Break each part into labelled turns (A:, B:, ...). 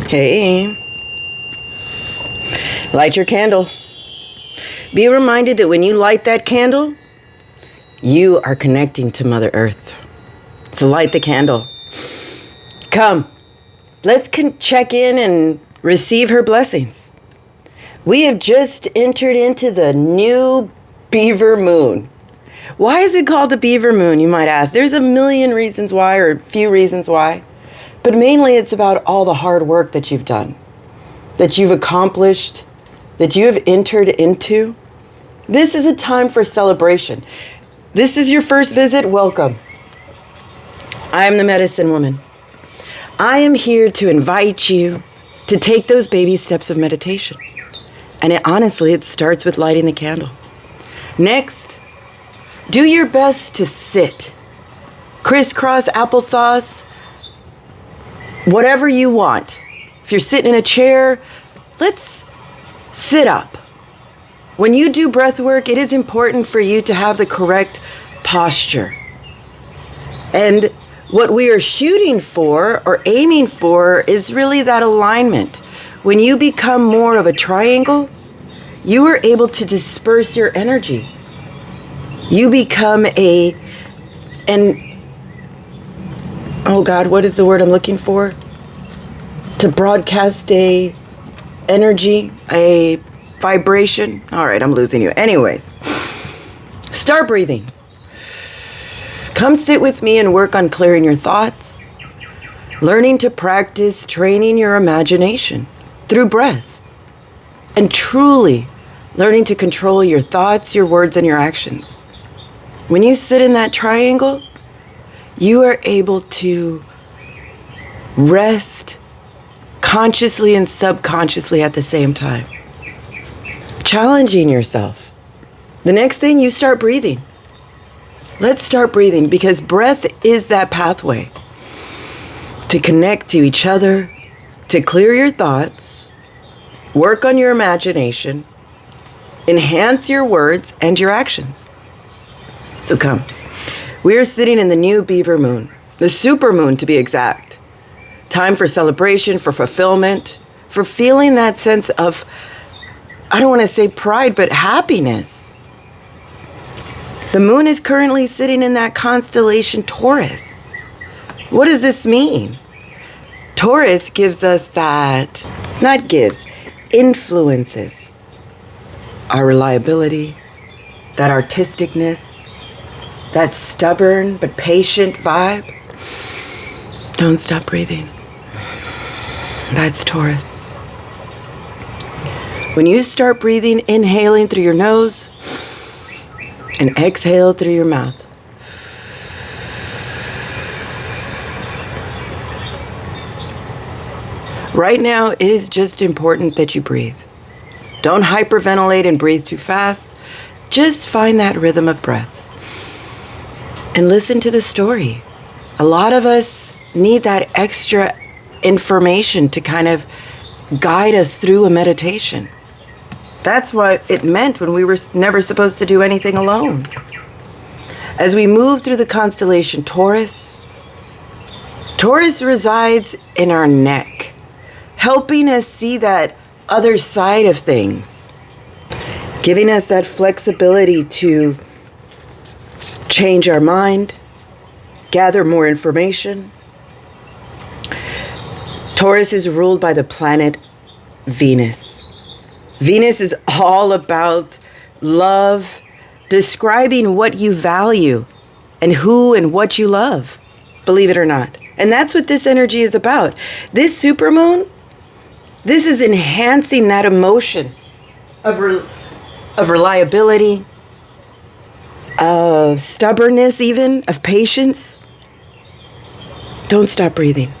A: Hey, light your candle. Be reminded that when you light that candle, you are connecting to Mother Earth. So light the candle. Come, let's check in and receive her blessings. We have just entered into the new Beaver moon. Why is it called the Beaver moon, you might ask? There's a million reasons why, or a few reasons why. But mainly it's about all the hard work that you've done, that you've accomplished, that you have entered into. This is a time for celebration. This is your first visit, welcome. I am the medicine woman. I am here to invite you to take those baby steps of meditation. And honestly, it starts with lighting the candle. Next, do your best to sit. Crisscross applesauce, whatever you want. If you're sitting in a chair, let's sit up. When you do breath work, it is important for you to have the correct posture. And what we are shooting for or aiming for is really that alignment. When you become more of a triangle, you are able to disperse your energy. You become oh God, what is the word I'm looking for? To broadcast a energy, a vibration. All right, I'm losing you. Anyways, start breathing. Come sit with me and work on clearing your thoughts, learning to practice training your imagination through breath, and truly learning to control your thoughts, your words, and your actions. When you sit in that triangle, you are able to rest consciously and subconsciously at the same time. Challenging yourself. The next thing, you start breathing. Let's start breathing, because breath is that pathway to connect to each other, to clear your thoughts, work on your imagination, enhance your words and your actions. So come. We are sitting in the new Beaver moon, the supermoon to be exact. Time for celebration, for fulfillment, for feeling that sense of, I don't want to say pride, but happiness. The moon is currently sitting in that constellation Taurus. What does this mean? Taurus gives us influences our reliability, that artisticness, that stubborn but patient vibe. Don't stop breathing. That's Taurus. When you start breathing, inhaling through your nose and exhale through your mouth. Right now, it is just important that you breathe. Don't hyperventilate and breathe too fast. Just find that rhythm of breath. And listen to the story. A lot of us need that extra information to kind of guide us through a meditation. That's what it meant when we were never supposed to do anything alone. As we move through the constellation Taurus, Taurus resides in our neck, helping us see that other side of things, giving us that flexibility to change our mind, gather more information. Taurus is ruled by the planet Venus. Venus is all about love, describing what you value and who and what you love, believe it or not. And that's what this energy is about. This supermoon, this is enhancing that emotion of reliability, of stubbornness even, of patience. Don't stop breathing.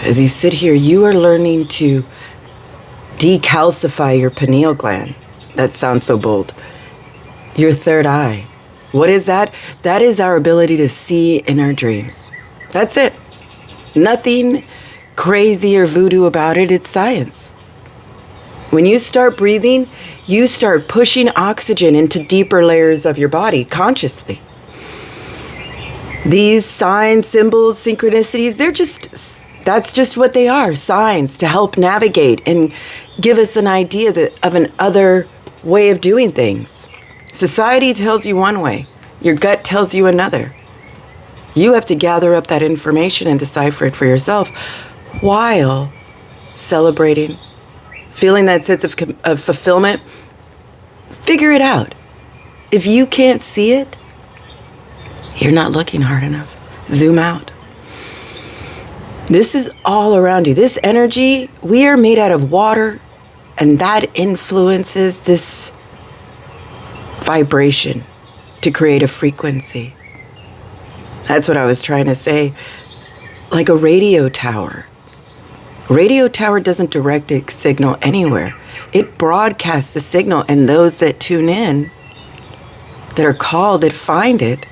A: As you sit here, you are learning to decalcify your pineal gland. That sounds so bold. Your third eye. What is that? That is our ability to see in our dreams. That's it. Nothing crazy or voodoo about it. It's science. When you start breathing, you start pushing oxygen into deeper layers of your body consciously. These signs, symbols, synchronicities, that's just what they are, signs to help navigate and give us an idea of an other way of doing things. Society tells you one way, your gut tells you another. You have to gather up that information and decipher it for yourself while celebrating, feeling that sense of fulfillment. Figure it out. If you can't see it, you're not looking hard enough. Zoom out. This is all around you. This energy, we are made out of water, and that influences this vibration to create a frequency. That's what I was trying to say. Like a radio tower. A radio tower doesn't direct a signal anywhere. It broadcasts the signal, and those that tune in, that are called, that find it,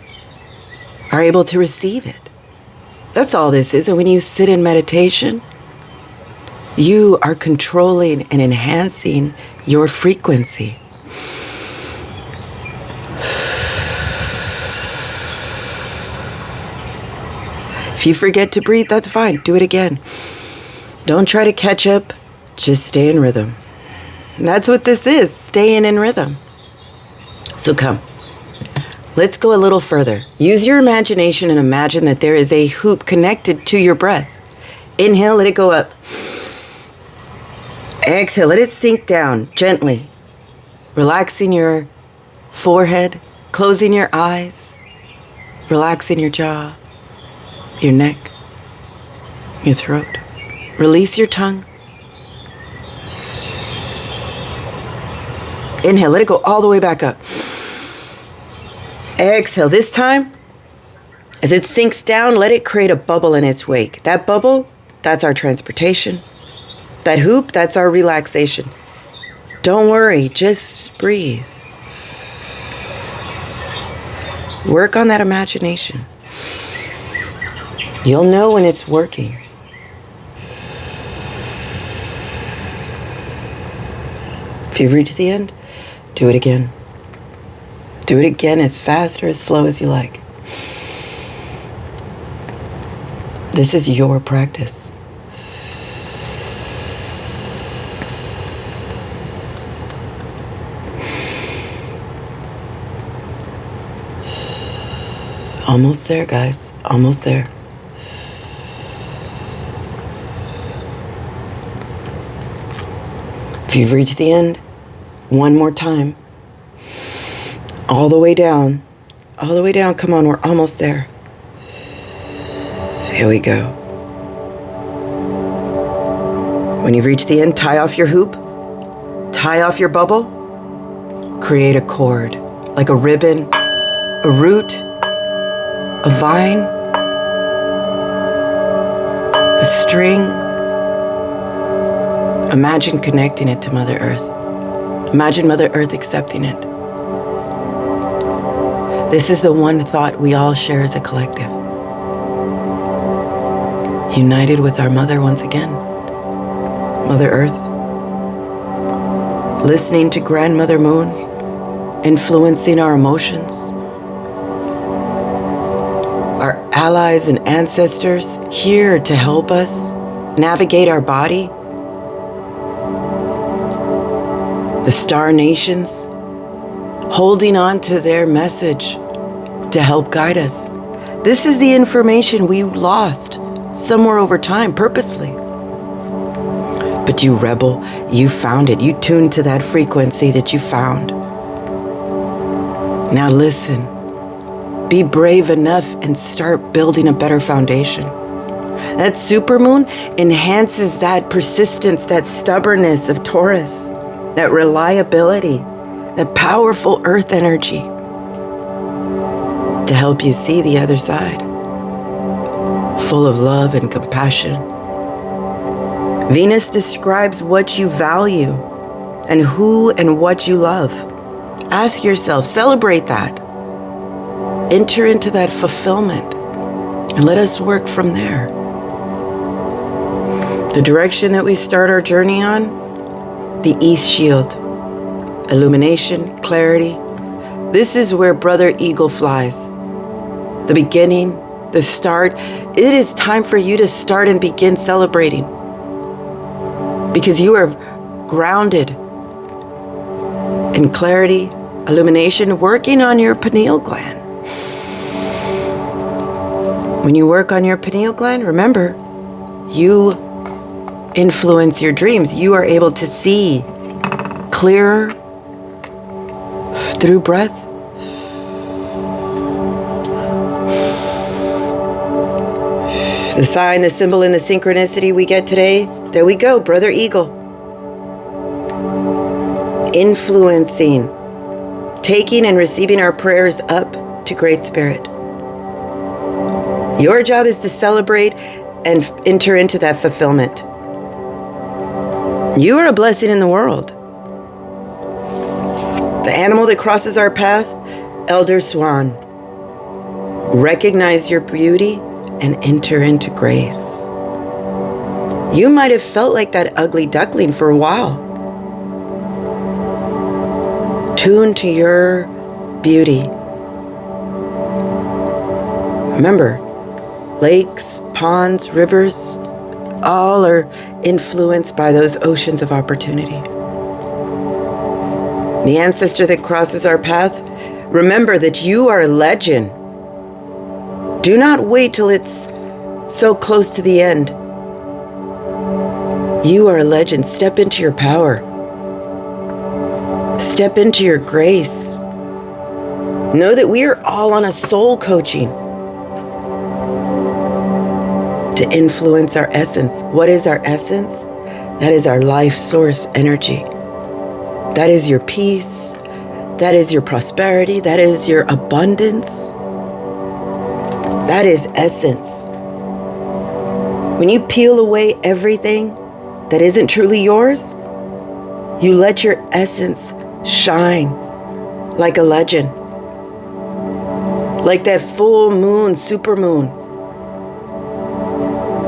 A: are able to receive it. That's all this is. And when you sit in meditation, you are controlling and enhancing your frequency. If you forget to breathe, that's fine. Do it again. Don't try to catch up. Just stay in rhythm. And that's what this is, staying in rhythm. So come. Let's go a little further. Use your imagination and imagine that there is a hoop connected to your breath. Inhale, let it go up. Exhale, let it sink down gently. Relaxing your forehead, closing your eyes, relaxing your jaw, your neck, your throat. Release your tongue. Inhale, let it go all the way back up. Exhale. This time, as it sinks down, let it create a bubble in its wake. That bubble, that's our transportation. That hoop, that's our relaxation. Don't worry, just breathe. Work on that imagination. You'll know when it's working. If you've reached the end, do it again. Do it again as fast or as slow as you like. This is your practice. Almost there, guys. Almost there. If you've reached the end, one more time. All the way down. All the way down. Come on, we're almost there. Here we go. When you've reached the end, tie off your hoop. Tie off your bubble. Create a cord. Like a ribbon, a root, a vine, a string. Imagine connecting it to Mother Earth. Imagine Mother Earth accepting it. This is the one thought we all share as a collective. United with our Mother once again. Mother Earth. Listening to Grandmother Moon. Influencing our emotions. Our allies and ancestors here to help us navigate our body. The star nations holding on to their message to help guide us. This is the information we lost somewhere over time purposefully. But you rebel, you found it. You tuned to that frequency that you found. Now listen. Be brave enough and start building a better foundation. That supermoon enhances that persistence, that stubbornness of Taurus, that reliability, that powerful earth energy to help you see the other side, full of love and compassion. Venus describes what you value and who and what you love. Ask yourself, celebrate that. Enter into that fulfillment and let us work from there. The direction that we start our journey on, the East Shield. Illumination, clarity. This is where Brother Eagle flies. The beginning, the start. It is time for you to start and begin celebrating. Because you are grounded in clarity, illumination, working on your pineal gland. When you work on your pineal gland, remember, you influence your dreams. You are able to see clearer through breath. The sign, the symbol, and the synchronicity we get today. There we go, Brother Eagle. Influencing, taking and receiving our prayers up to Great Spirit. Your job is to celebrate and enter into that fulfillment. You are a blessing in the world. The animal that crosses our path, Elder Swan. Recognize your beauty and enter into grace. You might have felt like that ugly duckling for a while. Tune to your beauty. Remember, lakes, ponds, rivers, all are influenced by those oceans of opportunity. The ancestor that crosses our path, remember that you are a legend. Do not wait till it's so close to the end. You are a legend. Step into your power. Step into your grace. Know that we are all on a soul coaching to influence our essence. What is our essence? That is our life source energy. That is your peace. That is your prosperity. That is your abundance. That is essence. When you peel away everything that isn't truly yours, you let your essence shine like a legend. Like that full moon, supermoon.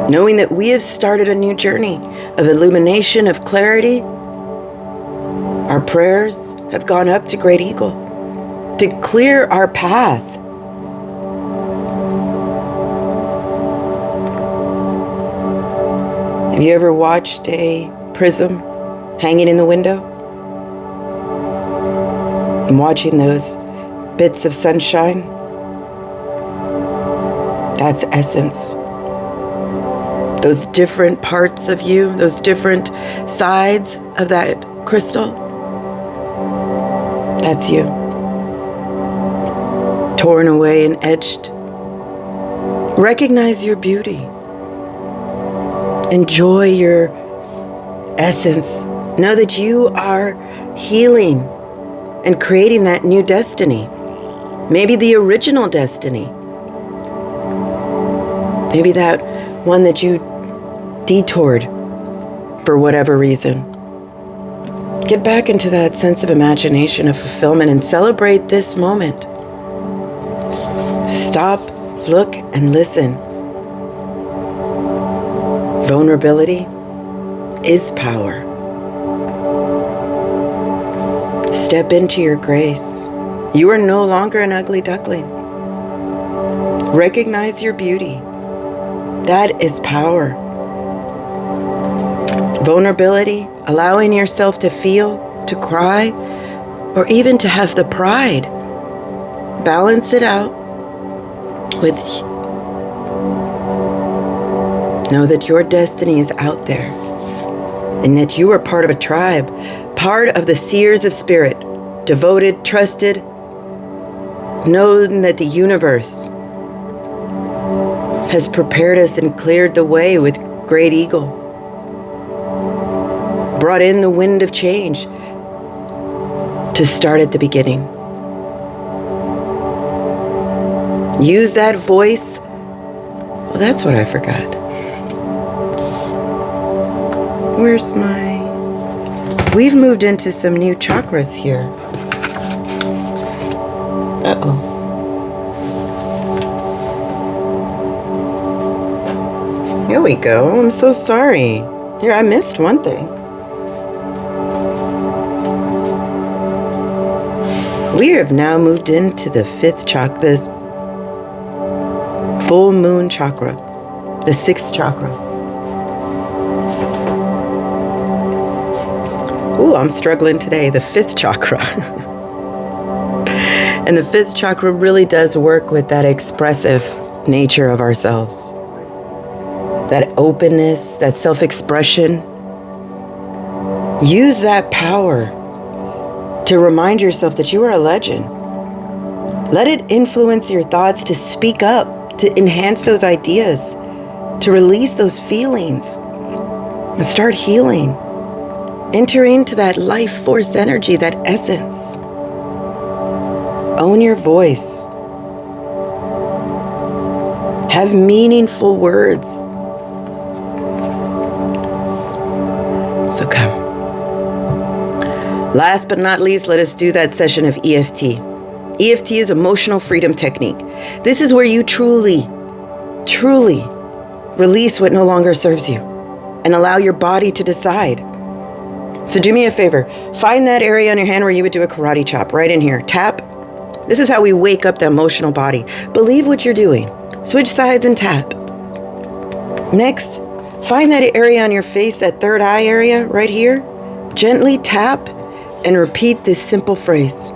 A: Knowing that we have started a new journey of illumination, of clarity. Our prayers have gone up to Great Eagle to clear our path. Have you ever watched a prism hanging in the window? And watching those bits of sunshine? That's essence. Those different parts of you, those different sides of that crystal, that's you. Torn away and etched. Recognize your beauty. Enjoy your essence. Know that you are healing and creating that new destiny. Maybe the original destiny. Maybe that one that you detoured for whatever reason. Get back into that sense of imagination, of fulfillment, and celebrate this moment. Stop, look, and listen. Vulnerability is power. Step into your grace. You are no longer an ugly duckling. Recognize your beauty. That is power. Vulnerability, allowing yourself to feel, to cry, or even to have the pride. Balance it out with know that your destiny is out there and that you are part of a tribe, part of the sears of spirit, devoted, trusted, knowing that the universe has prepared us and cleared the way with Great Eagle, brought in the wind of change to start at the beginning. Use that voice. Well, that's what I forgot. Where's my... We've moved into some new chakras here. Uh-oh. Here we go. I'm so sorry. Here, I missed one thing. We have now moved into the 5th chakra, this full moon chakra, the 6th chakra. Ooh, I'm struggling today. The 5th chakra. And the 5th chakra really does work with that expressive nature of ourselves. That openness, that self-expression. Use that power to remind yourself that you are a legend. Let it influence your thoughts to speak up, to enhance those ideas, to release those feelings, and start healing. Enter into that life force energy, that essence. Own your voice. Have meaningful words. So come. Last but not least, let us do that session of EFT. EFT is emotional freedom technique. This is where you truly release what no longer serves you and allow your body to decide. So do me a favor. Find that area on your hand where you would do a karate chop, right in here. Tap. This is how we wake up the emotional body. Believe what you're doing. Switch sides and tap. Next, find that area on your face, that third eye area right here. Gently tap and repeat this simple phrase.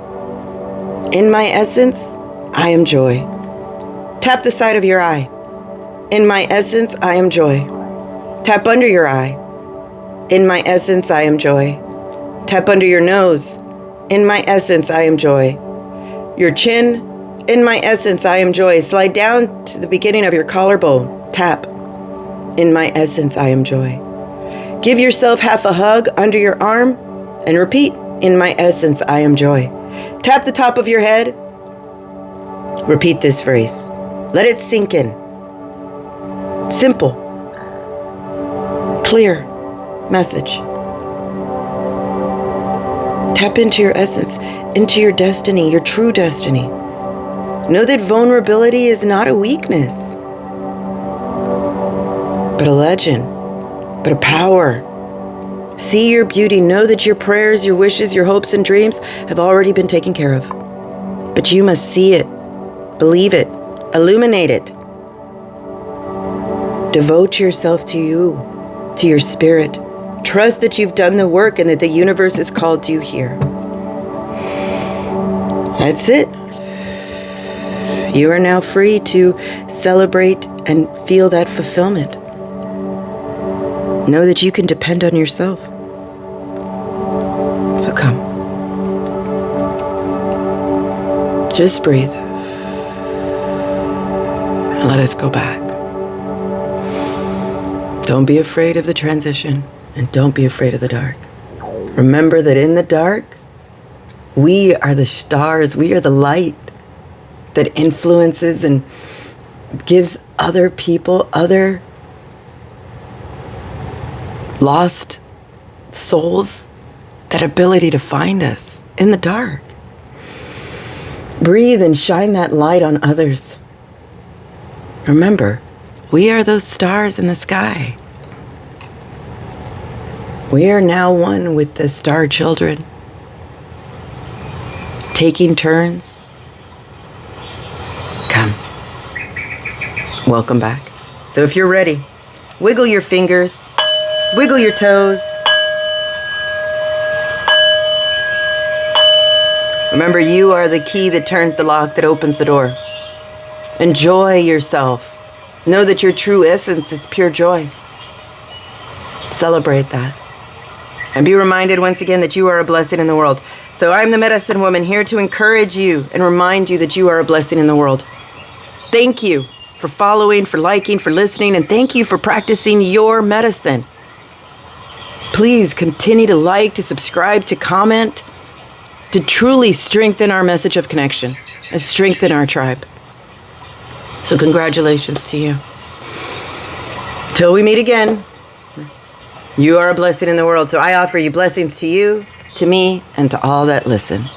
A: In my essence, I am joy. Tap the side of your eye. In my essence, I am joy. Tap under your eye. In my essence, I am joy. Tap under your nose. In my essence, I am joy. Your chin. In my essence, I am joy. Slide down to the beginning of your collarbone. Tap. In my essence, I am joy. Give yourself half a hug under your arm and repeat. In my essence, I am joy. Tap the top of your head. Repeat this phrase. Let it sink in. Simple. Clear message. Tap into your essence, into your destiny, your true destiny. Know that vulnerability is not a weakness, but a legend, but a power. See your beauty. Know that your prayers, your wishes, your hopes and dreams have already been taken care of. But you must see it, believe it, illuminate it. Devote yourself to you, to your spirit. Trust that you've done the work and that the universe has called you here. That's it. You are now free to celebrate and feel that fulfillment. Know that you can depend on yourself. So come. Just breathe. And let us go back. Don't be afraid of the transition, and don't be afraid of the dark. Remember that in the dark, we are the stars, we are the light that influences and gives other people, other lost souls, that ability to find us in the dark. Breathe and shine that light on others. Remember, we are those stars in the sky. We are now one with the star children, taking turns. Come. Welcome back. So if you're ready, wiggle your fingers, wiggle your toes. Remember, you are the key that turns the lock, that opens the door. Enjoy yourself. Know that your true essence is pure joy. Celebrate that. And be reminded once again that you are a blessing in the world. So I'm the Medicine Woman, here to encourage you and remind you that you are a blessing in the world. Thank you for following, for liking, for listening, and thank you for practicing your medicine. Please continue to like, to subscribe, to comment, to truly strengthen our message of connection and strengthen our tribe. So congratulations to you. Till we meet again, you are a blessing in the world. So I offer you blessings to you, to me, and to all that listen.